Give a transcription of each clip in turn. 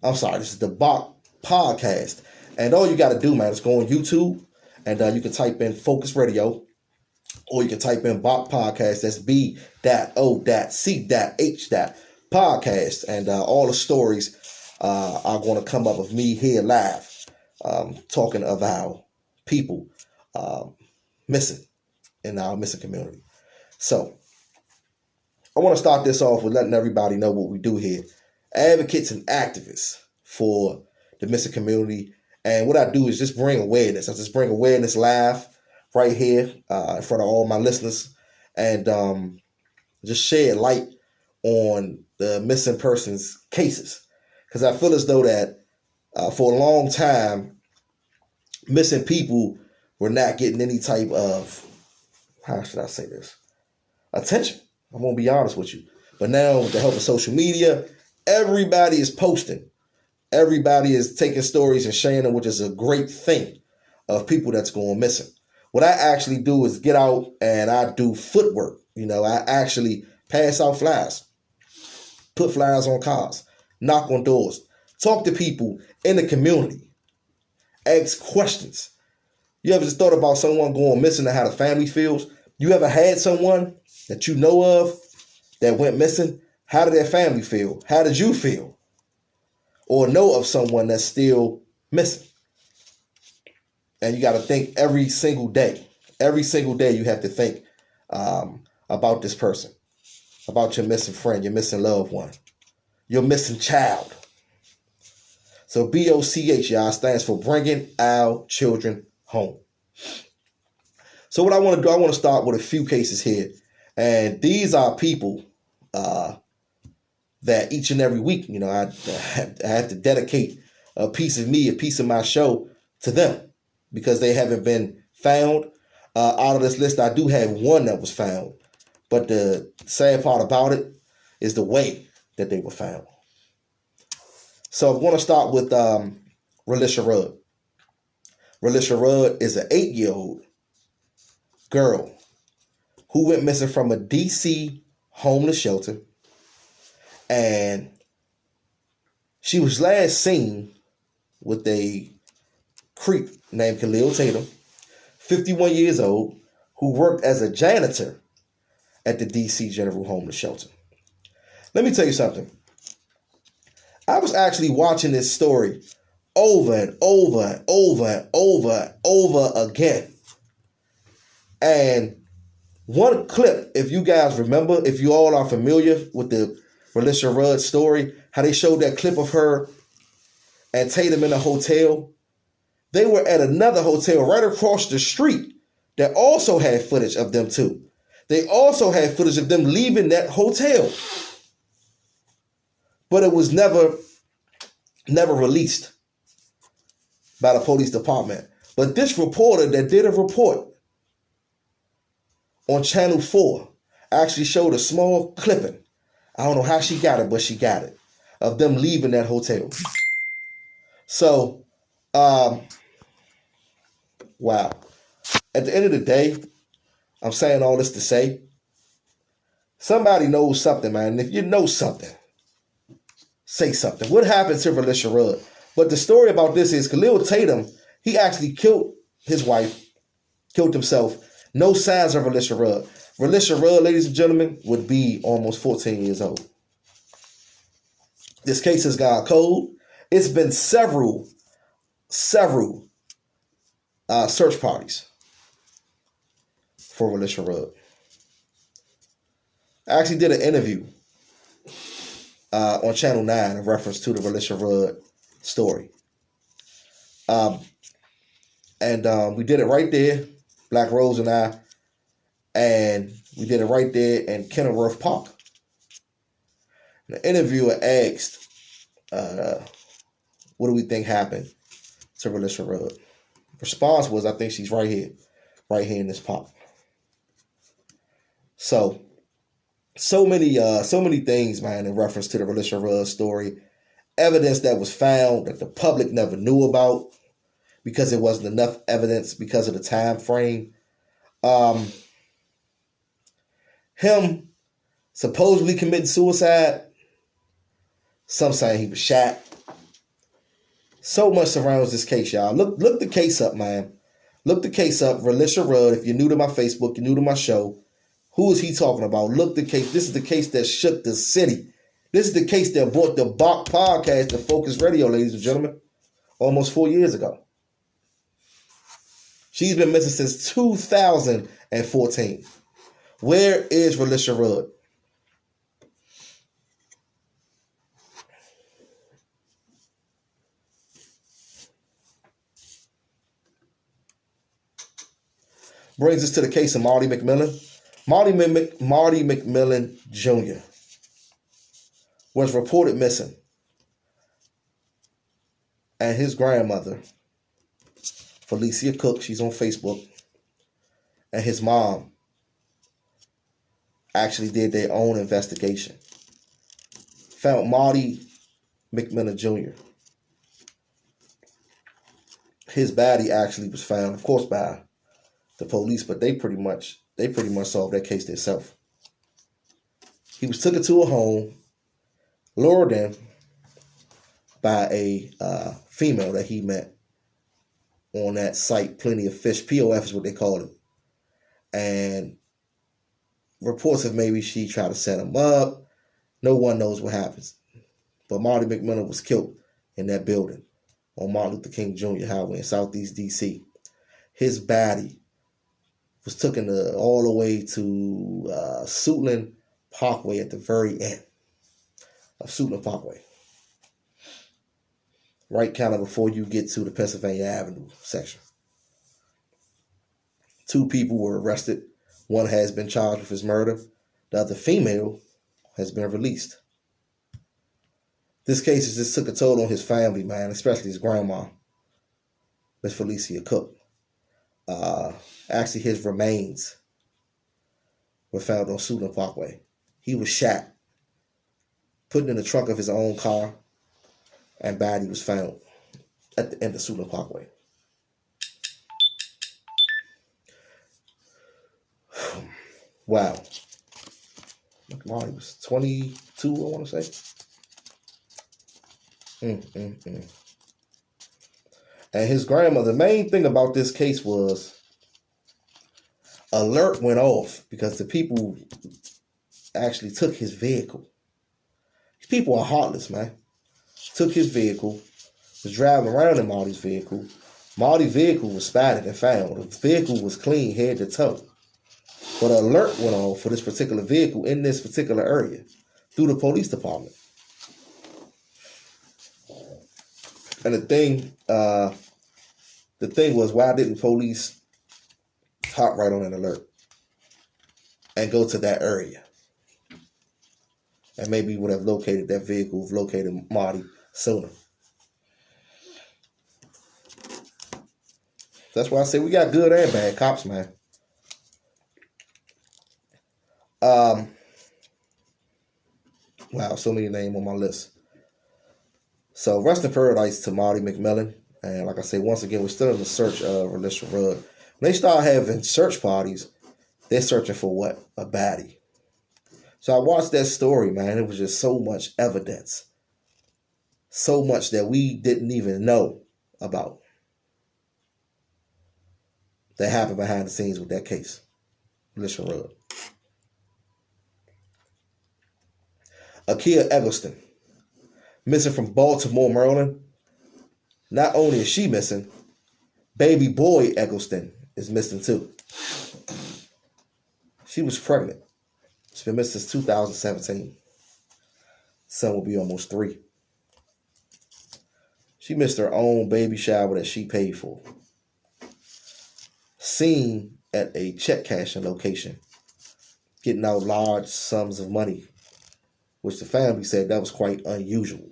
I'm sorry, this is the B.O.C.H podcast. And all you got to do, man, is go on YouTube and you can type in Focus Radio, or you can type in B.O.C.H podcast. That's B.O.C.H podcast. And all the stories are going to come up of me here live talking of our people missing in our missing community. So I want to start this off with letting everybody know what we do here. Advocates and activists for the missing community. And what I do is just bring awareness. I just bring awareness live right here in front of all my listeners, and just shed light on the missing persons cases. Because I feel as though that for a long time, missing people were not getting any type of, how should I say this, attention. I'm going to be honest with you. But now with the help of social media, everybody is posting. Everybody is taking stories and sharing them, which is a great thing of people that's going missing. What I actually do is get out and I do footwork. I actually pass out flyers, put flyers on cars, knock on doors, talk to people in the community, ask questions. You ever just thought about someone going missing and how the family feels? You ever had someone that you know of that went missing? How did their family feel? How did you feel? Or know of someone that's still missing? And you got to think every single day. Every single day you have to think about this person, about your missing friend, your missing loved one, your missing child. So B.O.C.H, y'all, stands for Bringing Our Children Home. So what I want to do, I want to start with a few cases here. And these are people that each and every week, I have to dedicate a piece of me, a piece of my show to them because they haven't been found. Out of this list, I do have one that was found. But the sad part about it is the way that they were found. So I'm going to start with Relisha Rudd. Relisha Rudd is an 8-year-old girl who went missing from a D.C. homeless shelter. And she was last seen with a creep named Khalil Tatum, 51 years old, who worked as a janitor at the D.C. General Homeless Shelter. Let me tell you something. I was actually watching this story over and over and over and over and over again. And one clip, if you guys remember, if you all are familiar with the Relisha Rudd story, how they showed that clip of her and Tatum in a hotel. They were at another hotel right across the street that also had footage of them too. They also had footage of them leaving that hotel. But it was never released by the police department. But this reporter that did a report on Channel 4 actually showed a small clipping. I don't know how she got it, but she got it, of them leaving that hotel. So, wow. At the end of the day, I'm saying all this to say, somebody knows something, man. And if you know something, say something. What happened to Relisha Rudd? But the story about this is Khalil Tatum, he actually killed his wife, killed himself. No signs of Relisha Rudd. Relisha Rudd, ladies and gentlemen, would be almost 14 years old. This case has gone cold. It's been several search parties for Relisha Rudd. I actually did an interview on Channel 9 in reference to the Relisha Rudd story. And we did it right there, Black Rose and I, and we did it right there in Kenilworth Park. The interviewer asked, what do we think happened to Relisha Rudd? Response was, I think she's right here in this park. So many things, man, in reference to the Relisha Rudd story. Evidence that was found that the public never knew about because there wasn't enough evidence because of the time frame. Him supposedly committing suicide. Some saying he was shot. So much surrounds this case, y'all. Look the case up, man. Look the case up. Relisha Rudd. If you're new to my Facebook, you're new to my show. Who is he talking about? Look the case. This is the case that shook the city. This is the case that brought the B.O.C.H podcast to Focus Radio, ladies and gentlemen, almost 4 years ago. She's been missing since 2014. Where is Relisha Rudd? Brings us to the case of Marty McMillan. Marty McMillan Jr. was reported missing. And his grandmother, Felicia Cook, she's on Facebook, and his mom actually did their own investigation. Found Marty McMillan Jr. His body actually was found, of course, by the police, but they pretty much solved that case themselves. He was taken to a home, lured in by a female that he met on that site, Plenty of Fish. POF is what they call it. And reports of maybe she tried to set him up. No one knows what happens. But Marty McMillan was killed in that building on Martin Luther King Jr. Highway in Southeast D.C. His body was taken all the way to Suitland Parkway at the very end of Suitland Parkway. Right kind of before you get to the Pennsylvania Avenue section. 2 people were arrested. One has been charged with his murder. The other female has been released. This case has just took a toll on his family, man, especially his grandma, Miss Felicia Cook. Actually, his remains were found on Suitland Parkway. He was shot, put in the trunk of his own car, and body was found at the end of Suitland Parkway. Wow. Marty was 22, I want to say. And his grandmother, the main thing about this case was alert went off because the people actually took his vehicle. These people are heartless, man. Took his vehicle, was driving around in Marty's vehicle. Marty's vehicle was spotted and found. The vehicle was clean head to toe. But an alert went off for this particular vehicle in this particular area through the police department. And the thing was, why didn't police hop right on an alert and go to that area? And maybe would have located that vehicle, located Marty sooner. That's why I say we got good and bad cops, man. Wow, so many names on my list. So rest in paradise to Marty McMillan. And like I say, once again, we're still in the search of Relisha Rudd. When they start having search parties, they're searching for what? A baddie. So I watched that story, man. It was just so much evidence. So much that we didn't even know about that happened behind the scenes with that case. Relisha Rudd. Akia Eggleston, missing from Baltimore, Maryland. Not only is she missing, baby boy Eggleston is missing too. She was pregnant. She's been missing since 2017. Son will be almost 3. She missed her own baby shower that she paid for. Seen at a check cashing location, getting out large sums of money, which the family said that was quite unusual.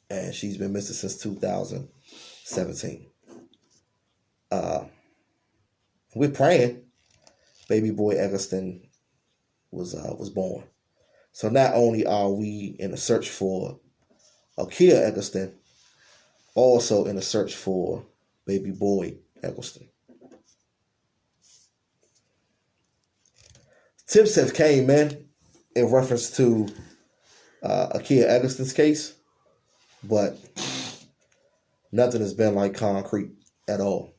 And she's been missing since 2017. We're praying baby boy Eggleston was born. So not only are we in a search for Akia Eggleston, also in a search for baby boy Eggleston. Tips have came in reference to Akia Eggleston's case, but nothing has been like concrete at all.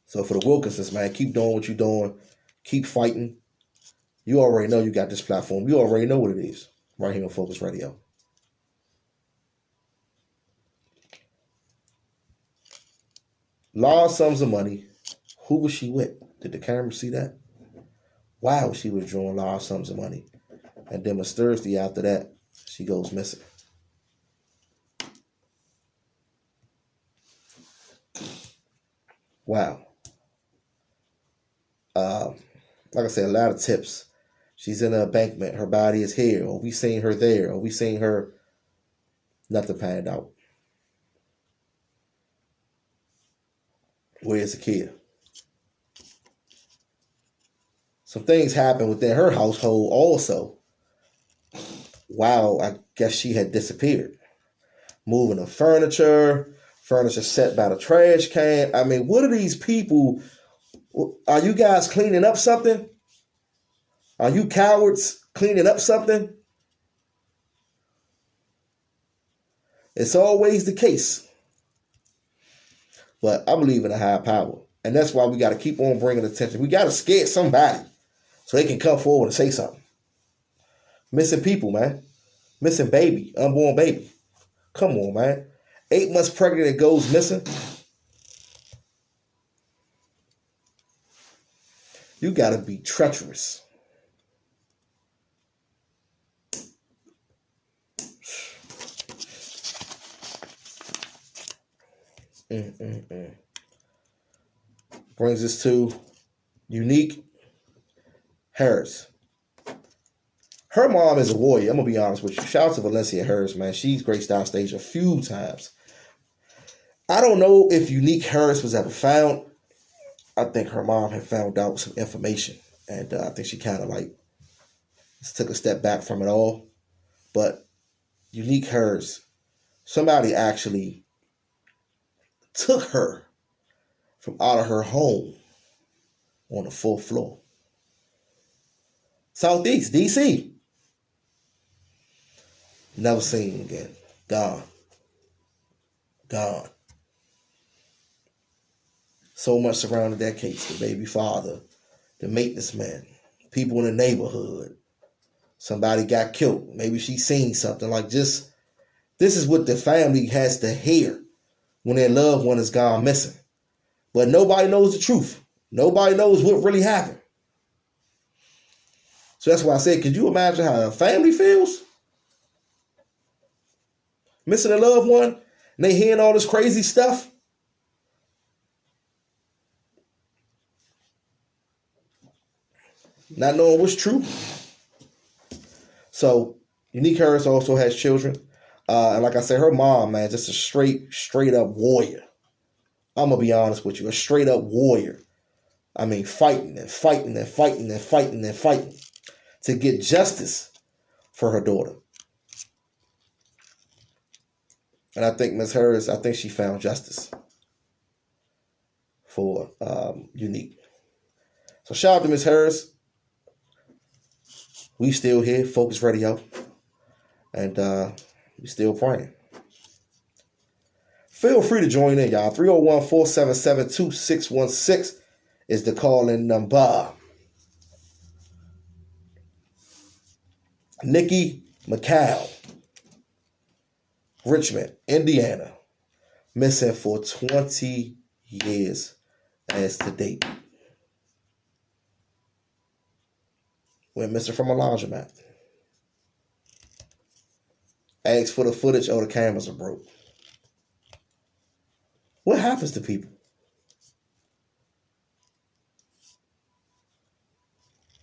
So for the Wilkinsons, man, keep doing what you're doing. Keep fighting. You already know you got this platform. You already know what it is right here on Focus Radio. Large sums of money. Who was she with? Did the camera see that? Wow, she was drawing large sums of money. And then mysteriously after that, she goes missing. Wow. Like I said, a lot of tips. She's in an embankment. Her body is here. Or we seen her there. Or we seen her. Nothing panned out. Where's the kid? Some things happened within her household also. Wow, I guess she had disappeared. Moving the furniture set by the trash can. I mean, what are these people? Are you guys cleaning up something? Are you cowards cleaning up something? It's always the case. But I believe in a higher power. And that's why we got to keep on bringing attention. We got to scare somebody so they can come forward and say something. Missing people, man. Missing baby, unborn baby. Come on, man. 8 months pregnant and goes missing. You got to be treacherous. Brings us to Unique Harris. Her mom is a warrior. I'm going to be honest with you. Shout out to Valencia Harris, man. She's graced our stage a few times. I don't know if Unique Harris was ever found. I think her mom had found out some information. And I think she kind of like took a step back from it all. But Unique Harris, somebody actually took her from out of her home on the 4th floor. Southeast, D.C. Never seen again. Gone. Gone. So much surrounded that case. The baby father, the maintenance man, people in the neighborhood. Somebody got killed. Maybe she seen something like this is what the family has to hear when their loved one is gone missing. But nobody knows the truth. Nobody knows what really happened. So that's why I said, could you imagine how a family feels? Missing a loved one, and they hearing all this crazy stuff. Not knowing what's true. So, Unique Harris also has children. And like I said, her mom, man, just a straight up warrior. I'm going to be honest with you. A straight up warrior. I mean, fighting and fighting and fighting and fighting and fighting to get justice for her daughter. And I think Ms. Harris, I think she found justice for Unique. So shout out to Ms. Harris. We still here, Focus Radio. And we still praying. Feel free to join in, y'all. 301-477-2616 is the call-in number. Nikki McCall, Richmond, Indiana, missing for 20 years as to date. Went missing from a laundromat. Asked for the footage, the cameras are broke. What happens to people?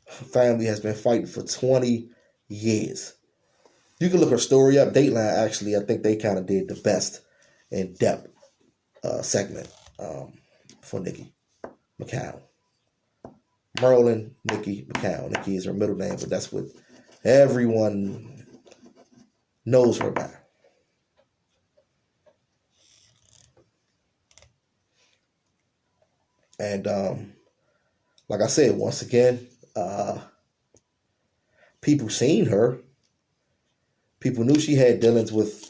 Family has been fighting for 20 years. You can look her story up. Dateline, actually, I think they kind of did the best in-depth segment for Nikki McCall. Merlin Nikki McCall. Nikki is her middle name, but that's what everyone knows her by. And like I said, once again, People seen her. People knew she had dealings with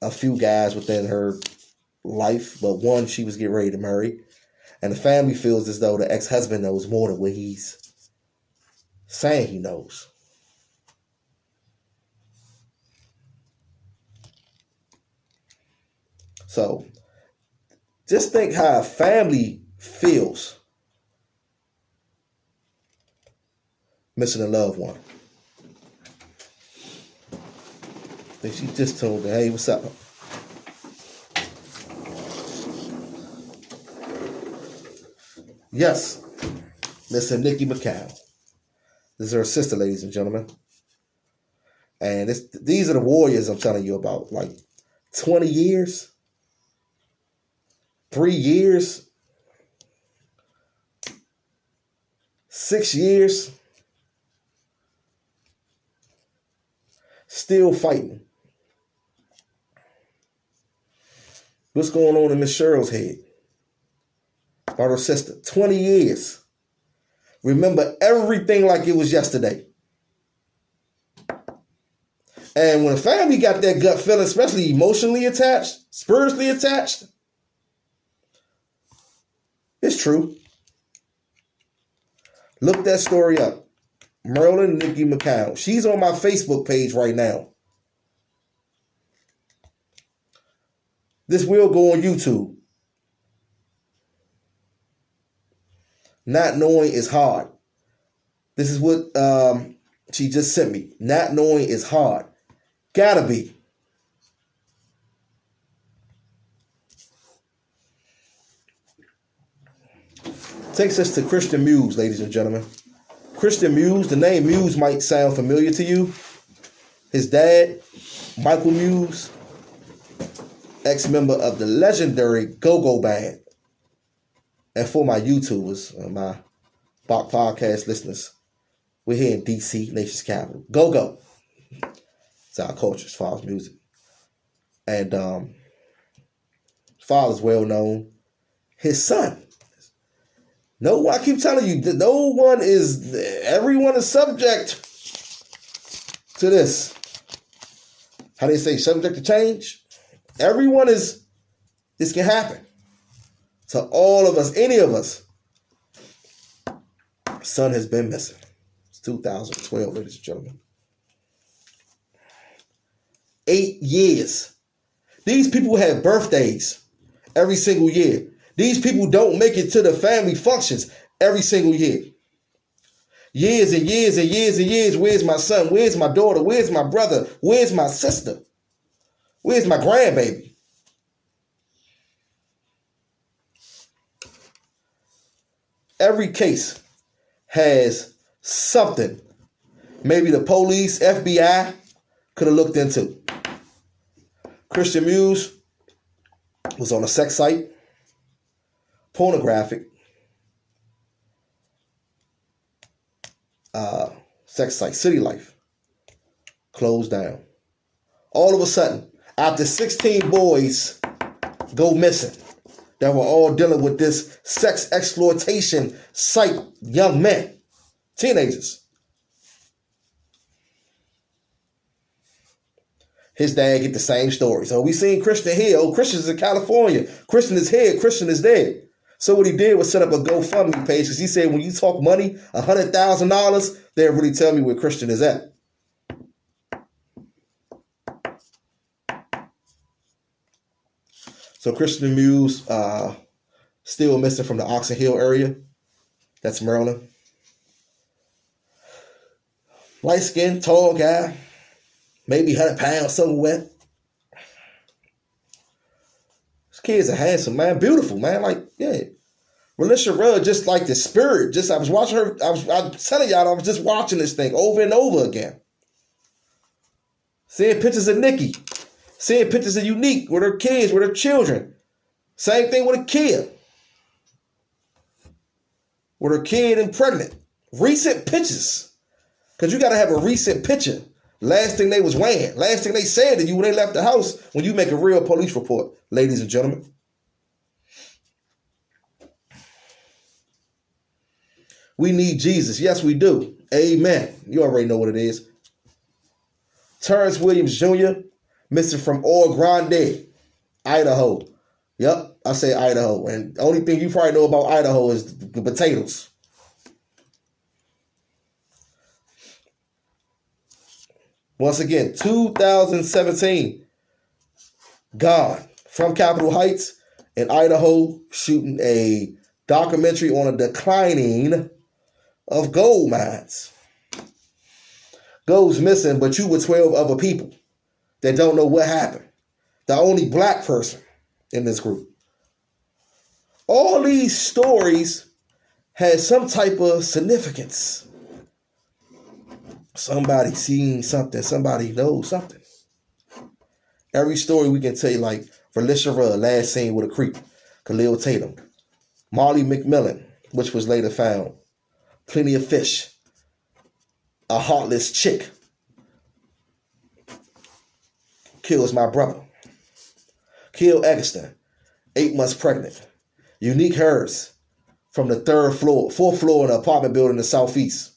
a few guys within her life, but one she was getting ready to marry. And the family feels as though the ex-husband knows more than what he's saying he knows. So just think how a family feels missing a loved one. I think she just told her, hey, what's up? Yes, Miss Nikki McCown. This is her sister, ladies and gentlemen. And these are the warriors I'm telling you about. Like 20 years, 3 years, 6 years, still fighting. What's going on in Miss Cheryl's head about her sister? 20 years. Remember everything like it was yesterday. And when a family got that gut feeling, especially emotionally attached, spiritually attached, it's true. Look that story up. Merlin Nikki McCown. She's on my Facebook page right now. This will go on YouTube. Not knowing is hard. This is what she just sent me. Not knowing is hard. Gotta be. Takes us to Christian Muse, ladies and gentlemen. Christian Muse, the name Muse might sound familiar to you. His dad, Michael Muse, ex-member of the legendary Go-Go Band. And for my YouTubers, my B.O.C.H podcast listeners, we're here in D.C., nation's capital. Go-Go. It's our culture as far as music. And father's well known. His son. No, I keep telling you, everyone is subject to this. How they say, subject to change? This can happen. To all of us, any of us. Son has been missing. It's 2012, ladies and gentlemen. 8 years. These people have birthdays every single year. These people don't make it to the family functions every single year. Years and years and years and years. Where's my son? Where's my daughter? Where's my brother? Where's my sister? Where's my grandbaby? Every case has something maybe the police, FBI could have looked into. Christian Muse was on a sex site, pornographic sex site, City Life, closed down. All of a sudden, after 16 boys go missing that were all dealing with this sex exploitation site, young men, teenagers. His dad get the same story. So we seen Christian here. Oh, Christian's in California. Christian is here. Christian is there. So what he did was set up a GoFundMe page because he said when you talk money, $100,000, they'll really tell me where Christian is at. So Christian Muse still missing from the Oxon Hill area. That's Maryland. Light skinned, tall guy. Maybe 100 pounds somewhere. This kid's a handsome man, beautiful man. Like, yeah. Relisha Rudd, just like the spirit. I was watching her. I'm telling y'all, I was just watching this thing over and over again. Seeing pictures of Nikki. Seeing pictures of Unique with her kids, with her children. Same thing with a kid. With her kid and pregnant. Recent pictures. Because you got to have a recent picture. Last thing they was wearing. Last thing they said to you when they left the house when you make a real police report, ladies and gentlemen. We need Jesus. Yes, we do. Amen. You already know what it is. Terrence Williams Jr., missing from Oro Grande, Idaho. Yep, I say Idaho. And the only thing you probably know about Idaho is the potatoes. Once again, 2017, gone from Capitol Heights in Idaho, shooting a documentary on a declining of gold mines. Goes missing, but you with 12 other people that don't know what happened. The only black person in this group. All these stories had some type of significance. Somebody seen something. Somebody knows something. Every story we can tell you, like Felicia Rudd, last seen with a creep. Khalil Tatum. Molly McMillan, which was later found. Plenty of fish. A heartless chick. Kills my brother. Kill Eggleston. 8 months pregnant. Unique Hers. From the fourth floor in an apartment building in the southeast.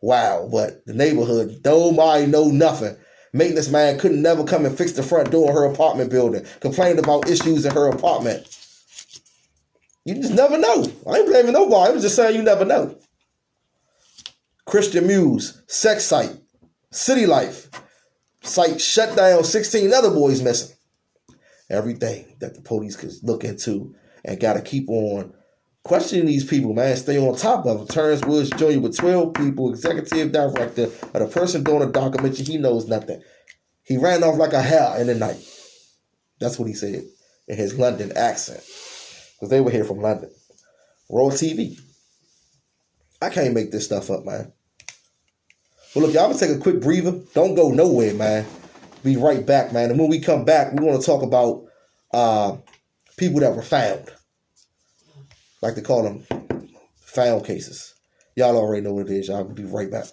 Wow, but the neighborhood, nobody know nothing. Maintenance man couldn't never come and fix the front door of her apartment building. Complained about issues in her apartment. You just never know. I ain't blaming nobody. I'm just saying you never know. Christian Muse, sex site, City Life, site shut down, 16 other boys missing. Everything that the police could look into and got to keep on questioning these people, man. Stay on top of them. Terrence Woods Jr. with 12 people, executive director of the person doing a documentary. He knows nothing. He ran off like a hare in the night. That's what he said in his London accent. Because they were here from London. Raw TV. I can't make this stuff up, man. Well, look, y'all gonna take a quick breather. Don't go nowhere, man. Be right back, man. And when we come back, we want to talk about people that were found. Like to call them found cases. Y'all already know what it is. Y'all be right back.